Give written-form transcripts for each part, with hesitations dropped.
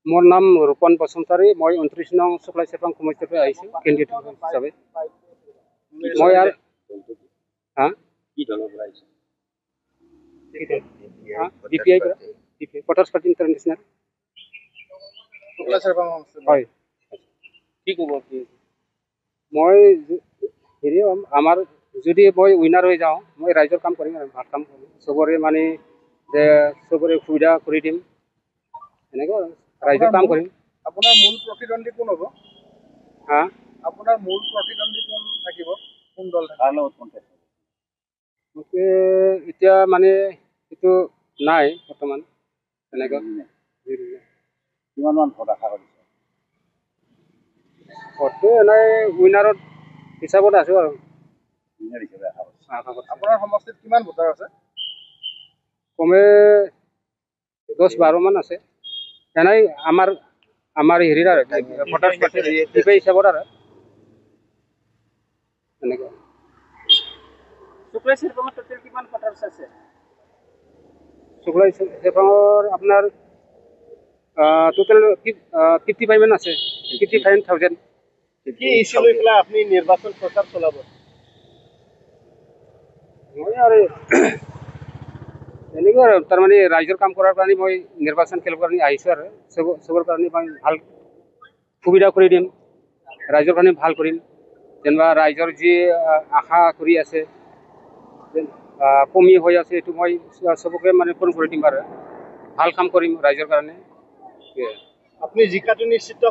মোৰ নাম ৰূপন বসুমতাৰী। মই 29 নং শুক্লা চেৰপাং সমষ্টিৰ পৰা আহিছোঁ কেণ্ডিডেট হিচাপে। মই আৰু হা DPI পৰা ভোটাৰ্ছ পাৰ্টি ইণ্টাৰনেশ্যনেল। হয়, কি ক'ব মই হেৰি আমাৰ যদি মই উইনাৰ হৈ যাওঁ, মই ৰাইজৰ কাম কৰিম আৰু ভাল কাম কৰিম। চবৰে মানে যে চবৰে সুবিধা কৰি দিম, এনেকুৱা ৰাইজৰ কাম কৰিম। আপোনাৰ মূল প্ৰতিদ্বন্দ্বী কোন হ'ব? হা, আপোনাৰ মূল প্ৰতিদ্বন্দ্বী কোন থাকিব? কোন দল থাকিব? এতিয়া মানে এইটো নাই বৰ্তমান এনেকুৱা। কিমান মান ভোট আশা কৰিছে? ভোটটো এনেই উইনাৰত হিচাপত আছোঁ আৰু। আপোনাৰ সমষ্টিত কিমান ভোটাৰ আছে? কমে 10-12 মান আছে। এনেই আমাৰ হেৰিৰ আৰু ভোটাৰ্ছ পাৰ্টি DPI হিচাপত আৰু এনেকুৱা। শুক্লা চেৰপাঙত টোটেল কিমান ভোটাৰ্ছ আছে? শুক্লা চেৰপাঙৰ আপোনাৰ টোটেল 55 মান আছে, 55,000। কি ইছ্যু লৈ পেলাই আপুনি নিৰ্বাচন প্ৰচাৰ চলাব? মই আৰু এনেকুৱা আৰু তাৰমানে ৰাইজৰ কাম কৰাৰ কাৰণে মই নিৰ্বাচন খেলৰ কাৰণে আহিছোঁ আৰু চবৰ কাৰণে মই ভাল সুবিধা কৰি দিম, ৰাইজৰ কাৰণে ভাল কৰিম। যেনিবা ৰাইজৰ যি আশা কৰি আছে, কমি হৈ আছে, এইটো মই চবকে মানে পূৰণ কৰি দিম আৰু ভাল কাম কৰিম ৰাইজৰ কাৰণে। আপুনি জিকাটো নিশ্চিত?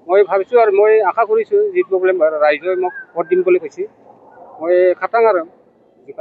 মই ভাবিছোঁ আৰু মই আশা কৰিছোঁ যি প্ৰব্লেম ৰাইজে মোক ভোট দিম বুলি কৈছে, মই খাটাং আৰু